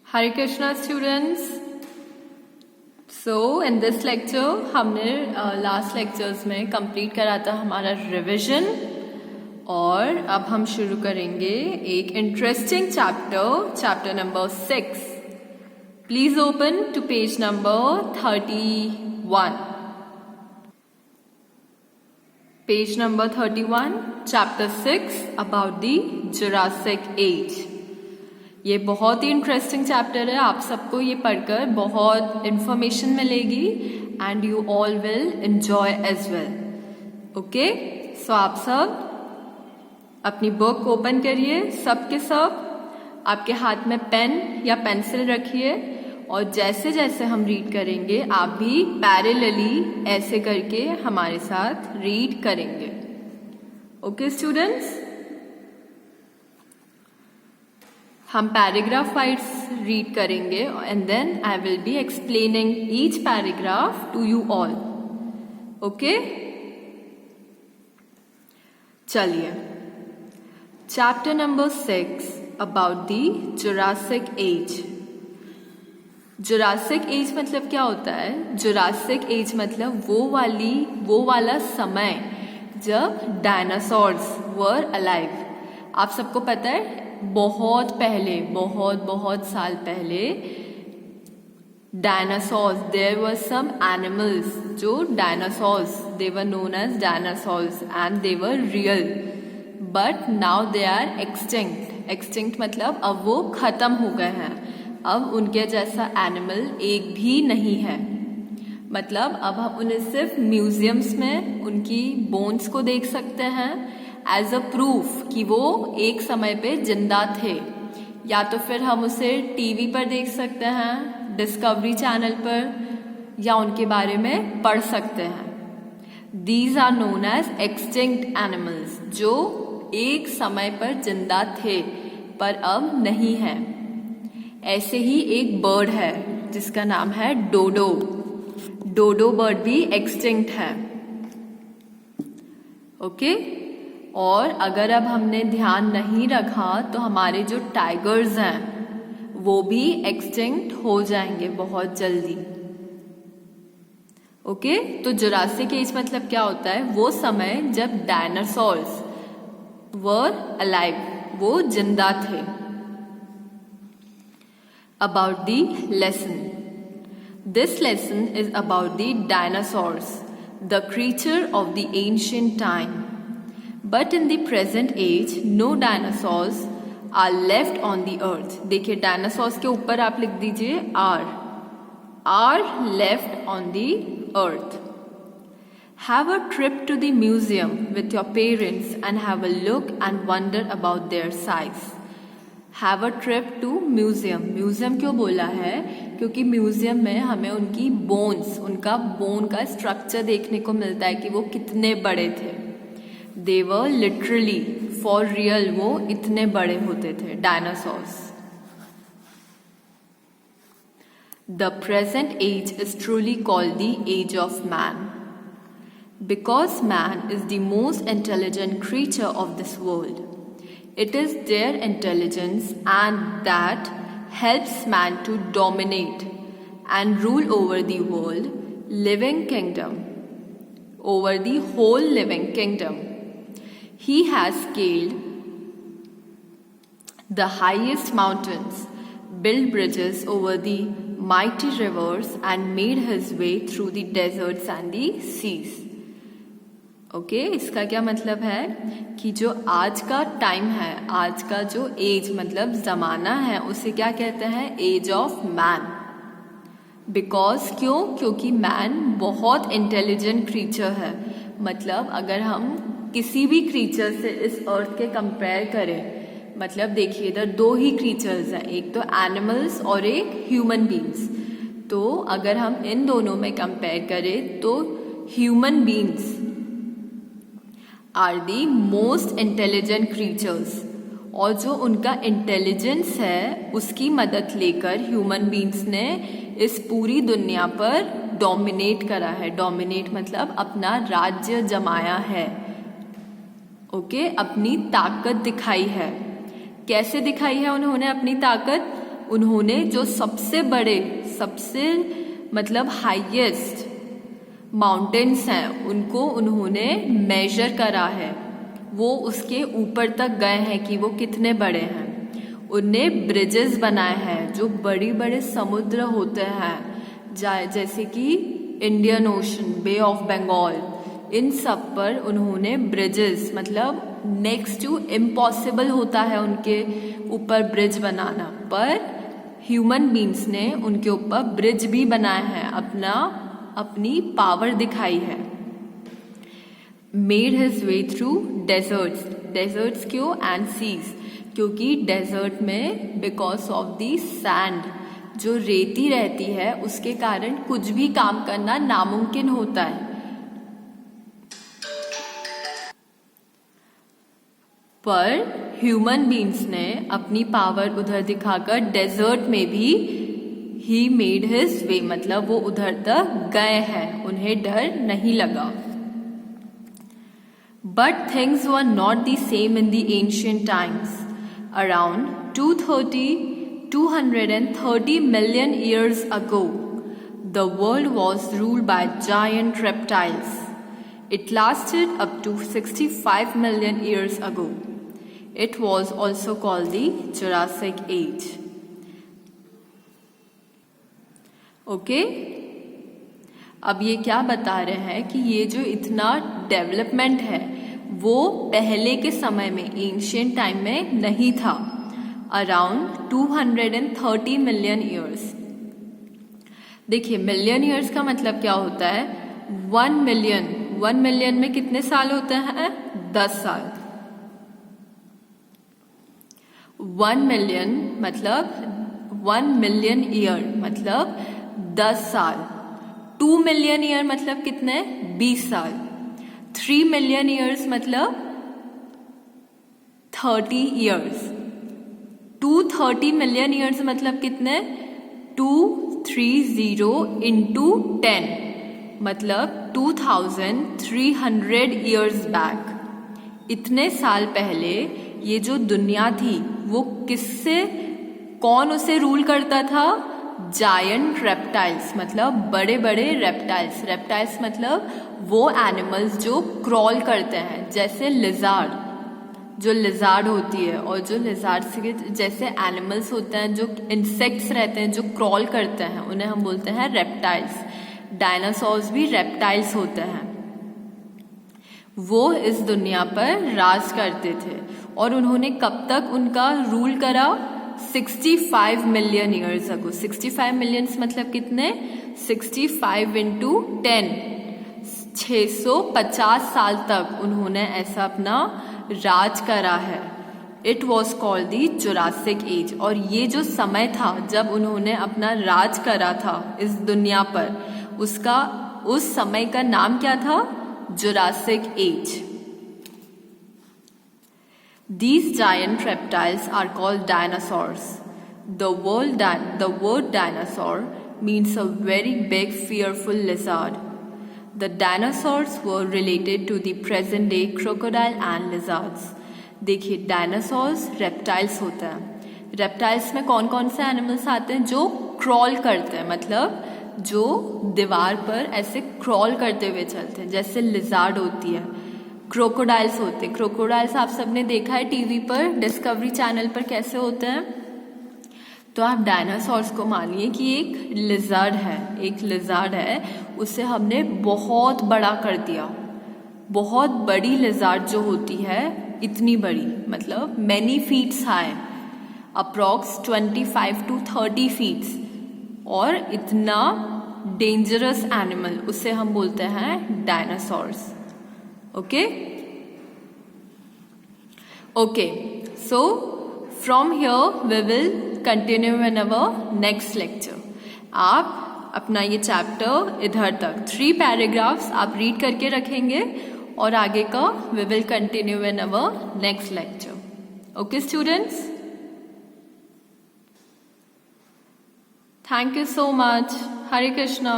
Hare Krishna students. So in this lecture हमने last lectures में complete करा था हमारा रिवीजन और अब हम शुरू करेंगे एक interesting chapter number 6। Please open to page number 31। Page number 31, chapter 6 about the Jurassic age. ये बहुत ही इंटरेस्टिंग चैप्टर है, आप सबको ये पढ़कर बहुत इंफॉर्मेशन मिलेगी and you all will enjoy as well. Okay, so आप सब अपनी बुक ओपन करिए, सब के सब आपके हाथ में पेन या पेंसिल रखिए और जैसे जैसे हम रीड करेंगे आप भी पैरेलली ऐसे करके हमारे साथ रीड करेंगे। ओके स्टूडेंट्स, हम पैराग्राफ वाइज रीड करेंगे and then I will be explaining each paragraph to you all. Okay, चलिए chapter number 6 about the Jurassic age. Jurassic age मतलब क्या होता है? जुरासिक एज मतलब वो वाला समय जब डायनासोर्स वर अलाइव। आप सबको पता है बहुत पहले, बहुत साल पहले dinosaurs, there were some animals जो dinosaurs, they were known as dinosaurs and they were real, but now they are extinct. Extinct मतलब अब वो खत्म हो गए हैं, अब उनके जैसा एनिमल एक भी नहीं है। मतलब अब हम उन्हें सिर्फ म्यूजियम्स में उनकी बोन्स को देख सकते हैं एज अ प्रूफ कि वो एक समय पे जिंदा थे, या तो फिर हम उसे टीवी पर देख सकते हैं, डिस्कवरी चैनल पर, या उनके बारे में पढ़ सकते हैं। These are known as extinct animals, जो एक समय पर जिंदा थे पर अब नहीं है। ऐसे ही एक बर्ड है जिसका नाम है डोडो। डोडो बर्ड भी एक्सटिंक्ट है। ओके, और अगर अब हमने ध्यान नहीं रखा तो हमारे जो टाइगर्स हैं वो भी एक्सटिंक्ट हो जाएंगे बहुत जल्दी। ओके, तो जुरासिक एज मतलब क्या होता है? वो समय जब डायनासोर्स वर अलाइव, वो जिंदा थे। About the lesson. This lesson is about the dinosaurs, the creature of the ancient time. But in the present age, no dinosaurs are left on the earth. देखिए डायनासोर्स के ऊपर आप लिख दीजिए are left on the earth. Have a trip to the museum with your parents and have a look and wonder about their size. Have a trip to museum. Museum क्यों बोला है? क्योंकि म्यूजियम में हमें उनकी बोन्स, उनका bone का structure देखने को मिलता है कि वो कितने बड़े थे। They were literally, for real, वो इतने बड़े होते थे dinosaurs. The present age is truly called the age of man, because man is the most intelligent creature of this world. It is their intelligence and that helps man to dominate and rule over the world, living kingdom, over the whole living kingdom. He has scaled the highest mountains, built bridges over the mighty rivers, and made his way through the deserts and the seas. Okay, इसका क्या मतलब है कि जो आज का time है, आज का जो एज मतलब जमाना है, उसे क्या कहते हैं? Age of man. बिकॉज क्योंकि मैन बहुत इंटेलिजेंट क्रीचर है। मतलब अगर हम किसी भी क्रीचर से इस अर्थ के कंपेयर करें, मतलब देखिए इधर दो ही क्रीचर्स हैं, एक तो एनिमल्स और एक ह्यूमन बींग्स। तो अगर हम इन दोनों में कंपेयर करें तो human beings are the most intelligent creatures, और जो उनका इंटेलिजेंस है उसकी मदद लेकर ह्यूमन बींग्स ने इस पूरी दुनिया पर डोमिनेट करा है। डोमिनेट मतलब अपना राज्य जमाया है। ओके, अपनी ताकत दिखाई है। कैसे दिखाई है उन्होंने अपनी ताकत? उन्होंने जो सबसे बड़े, सबसे मतलब हाईएस्ट माउंटेन्स हैं उनको उन्होंने मेजर करा है, वो उसके ऊपर तक गए हैं कि वो कितने बड़े हैं। उनने ब्रिजेस बनाए हैं, जो बड़ी बड़े समुद्र होते हैं जैसे कि Indian Ocean, Bay of Bengal, इन सब पर उन्होंने ब्रिजेस, मतलब नेक्स्ट टू इम्पॉसिबल होता है उनके ऊपर ब्रिज बनाना, पर ह्यूमन बींग्स ने उनके ऊपर ब्रिज भी बनाए हैं, अपनी पावर दिखाई है। Made his way through deserts, deserts क्यों, एंड सीज, क्योंकि डेजर्ट में बिकॉज ऑफ दी सैंड, जो रेती रहती है उसके कारण कुछ भी काम करना नामुमकिन होता है। पर ह्यूमन बींग्स ने अपनी पावर उधर दिखाकर डेजर्ट में भी ही मेड हिज वे, मतलब वो उधर तक गए हैं, उन्हें डर नहीं लगा। But things were not the same in the ancient times. Around 230 million years ago, the world was ruled by giant reptiles. It lasted up to 65 million years ago. It was also called the Jurassic Age. Okay, अब ये क्या बता रहे हैं कि ये जो इतना डेवलपमेंट है वो पहले के समय में, एंशिएंट टाइम में नहीं था। Around 230 million years. देखिए, मिलियन ईयर्स का मतलब क्या होता है? 1 मिलियन में कितने साल होते हैं? 10 साल। 1 मिलियन मतलब 1 मिलियन ईयर मतलब 10 साल। 2 मिलियन ईयर मतलब कितने? 20 साल। 3 मिलियन ईयर्स मतलब 30 ईयर्स। 230 मिलियन ईयर्स मतलब कितने? 230 इंटू 10 मतलब 2300 ईयर्स बैक। इतने साल पहले ये जो दुनिया थी वो किससे, कौन उसे रूल करता था? जायंट रेप्टाइल्स, मतलब बड़े बड़े रेप्टाइल्स। रेप्टाइल्स मतलब वो एनिमल्स जो क्रॉल करते हैं, जैसे लिजार्ड, जो लिजार्ड होती है, और जो लिजार्ड से जैसे एनिमल्स होते हैं, जो इंसेक्ट्स रहते हैं, जो क्रॉल करते हैं, उन्हें हम बोलते हैं रेप्टाइल्स। डायनासोर्स भी रेप्टाइल्स होते हैं। वो इस दुनिया पर राज करते थे और उन्होंने कब तक उनका रूल करा? 65 मिलियन ईयर्स अगो। 65 मिलियंस मतलब कितने? 65 इंटू 10, 650 साल तक उन्होंने ऐसा अपना राज करा है। It was called the Jurassic age. और ये जो समय था जब उन्होंने अपना राज करा था इस दुनिया पर, उस समय का नाम क्या था? Jurassic age. These giant reptiles are called dinosaurs. The word dinosaur means a very big, fearful lizard. The dinosaurs were related to the present day crocodile and lizards. देखिए, डायनासोर्स रेप्टाइल्स होते हैं। रेप्टाइल्स में कौन कौन से animals आते हैं? जो क्रॉल करते हैं, मतलब जो दीवार पर ऐसे क्रॉल करते हुए चलते हैं, जैसे लिजार्ड होती है। क्रोकोडाइल्स होते हैं। क्रोकोडाइल्स आप सबने देखा है टीवी पर, डिस्कवरी चैनल पर कैसे होते हैं। तो आप डायनासोर्स को मानिए कि एक लिजार्ड है, उसे हमने बहुत बड़ा कर दिया। बहुत बड़ी लिजार्ड जो होती है, इतनी बड़ी, मतलब many feets high, approx 25 to 30 feets, और इतना डेंजरस एनिमल, उसे हम बोलते हैं dinosaurs. Okay, so from here we will continue in our next lecture. आप अपना ये चैप्टर इधर तक 3 पैराग्राफ्स आप रीड करके रखेंगे और आगे का we will continue in our next lecture. Okay students? Thank you so much. Hare Krishna.